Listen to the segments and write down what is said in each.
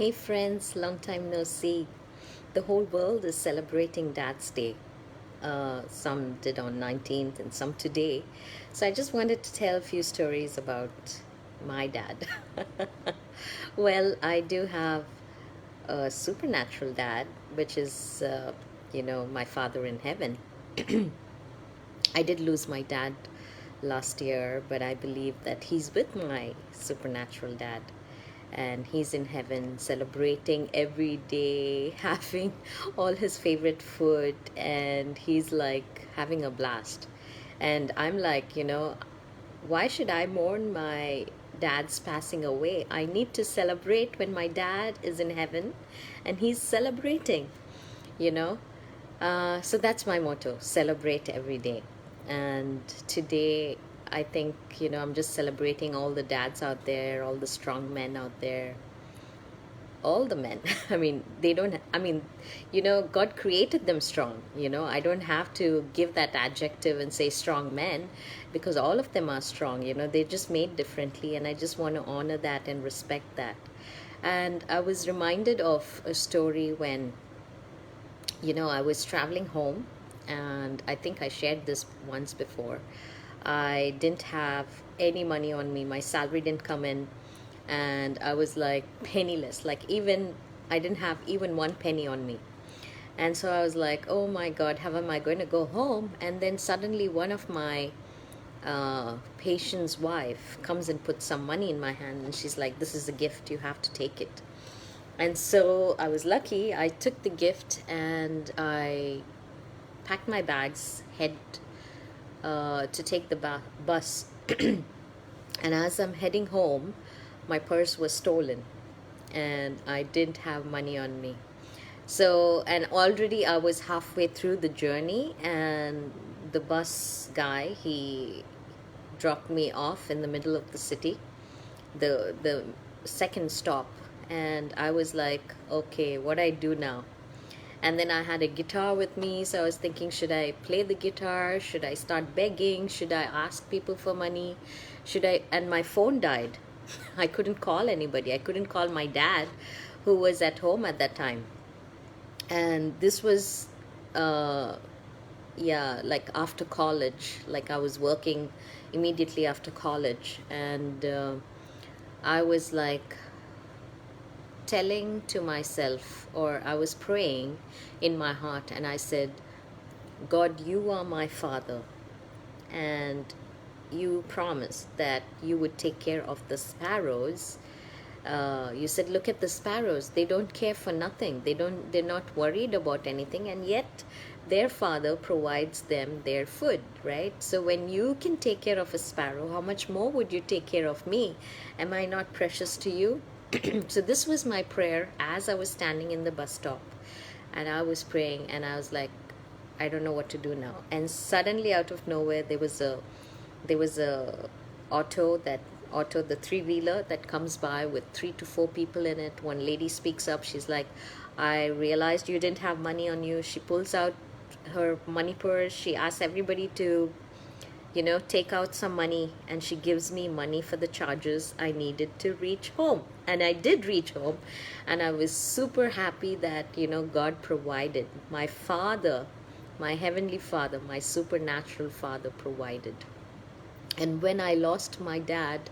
Hey friends, long time no see. The whole world is celebrating Dad's Day. Some did on 19th and some today. So I just wanted to tell a few stories about my dad. Well, I do have a supernatural dad, which is, my father in heaven. I did lose my dad last year, but I believe that he's with my supernatural dad and he's in heaven celebrating every day, having all his favorite food, and he's like having a blast. And I'm like, why should I mourn my dad's passing away? I need to celebrate when my dad is in heaven and he's celebrating, you know. So that's my motto, celebrate every day. And today, I think, I'm just celebrating all the dads out there, all the strong men out there, all the men. I mean, they don't, I mean, God created them strong. I don't have to give that adjective and say strong men because all of them are strong. They're just made differently. And I just want to honor that and respect that. And I was reminded of a story when I was traveling home, and I think I shared this once before. I didn't have any money on me, my salary didn't come in, and I was like penniless. Like, even I didn't have even one penny on me. And so I was like, oh my God, how am I going to go home? And then suddenly one of my patient's wife comes and puts some money in my hand, and she's like, this is a gift, you have to take it. And so I was lucky. I took the gift and I packed my bags, head to take the bus. And as I'm heading home, my purse was stolen and I didn't have money on me. So, and already I was halfway through the journey, and the bus guy, he dropped me off in the middle of the city, the second stop. And I was like, okay, what do I do now? And then I had a guitar with me, so I was thinking, should I play the guitar? Should I start begging? Should I ask people for money? Should I? And my phone died. I couldn't call anybody. I couldn't call my dad, who was at home at that time. And this was, yeah, like after college. Like, I was working immediately after college. And I was like, telling to myself, or I was praying in my heart, and I said, God, you are my father, and you promised that you would take care of the sparrows. You said, look at the sparrows, they don't care for nothing, they're not worried about anything, and yet their father provides them their food, right? So when you can take care of a sparrow, how much more would you take care of me? Am I not precious to you? So this was my prayer as I was standing in the bus stop, and I was praying, and I was like, I don't know what to do now. And suddenly, out of nowhere, there was a auto, the three-wheeler that comes by with 3 to 4 people in it. One lady speaks up. She's like, I realized you didn't have money on you. She pulls out her money purse. She asks everybody to take out some money, and she gives me money for the charges I needed to reach home. And I did reach home, and I was super happy that, God provided. My father, my heavenly father, my supernatural father provided. And when I lost my dad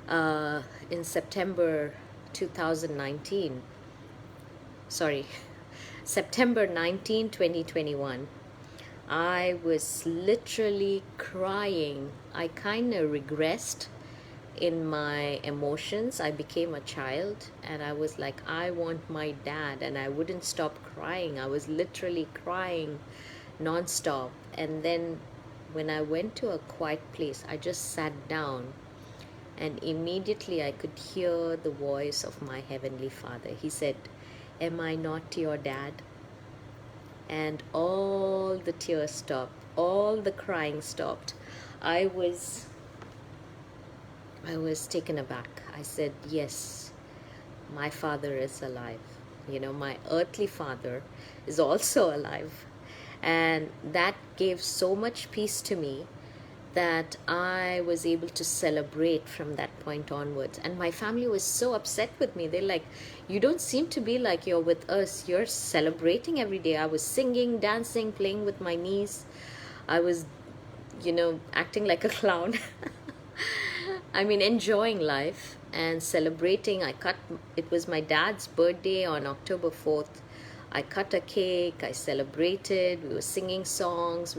in September 2019, sorry, September 19, 2021, I was literally crying. I kind of regressed in my emotions. I became a child, and I was like, I want my dad, and I wouldn't stop crying. I was literally crying nonstop. And then when I went to a quiet place, I just sat down, and immediately I could hear the voice of my Heavenly Father. He said, am I not your dad? And all the tears stopped, all the crying stopped. I was taken aback. I said, yes, my father is alive. My earthly father is also alive. And that gave so much peace to me, that I was able to celebrate from that point onwards. And my family was so upset with me. They're like, you don't seem to be like you're with us. You're celebrating every day. I was singing, dancing, playing with my niece. I was, acting like a clown. I mean, enjoying life and celebrating. It was my dad's birthday on October 4th. I cut a cake, I celebrated, we were singing songs,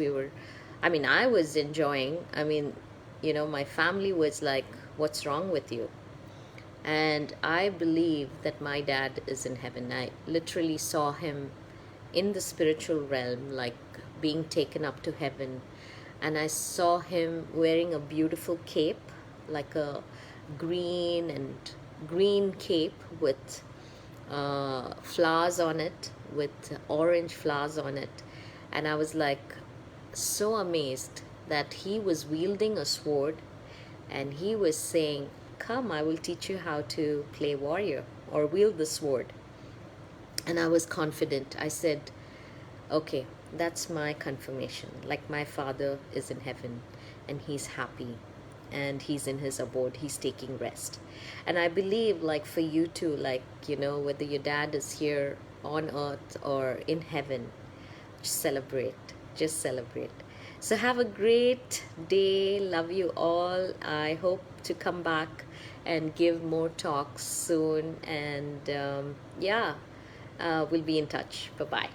I was enjoying. My family was like, what's wrong with you? And I believe that my dad is in heaven. I literally saw him in the spiritual realm, like being taken up to heaven. And I saw him wearing a beautiful cape, like a green and green cape with flowers on it, with orange flowers on it. And I was like so amazed that he was wielding a sword and he was saying, come, I will teach you how to play warrior or wield the sword. And I was confident. I said, okay, that's my confirmation. Like, my father is in heaven and he's happy and he's in his abode, he's taking rest. And I believe, like, for you too, like, whether your dad is here on earth or in heaven, just celebrate. Just celebrate. So have a great day. Love you all. I hope to come back and give more talks soon. And yeah, we'll be in touch. Bye bye.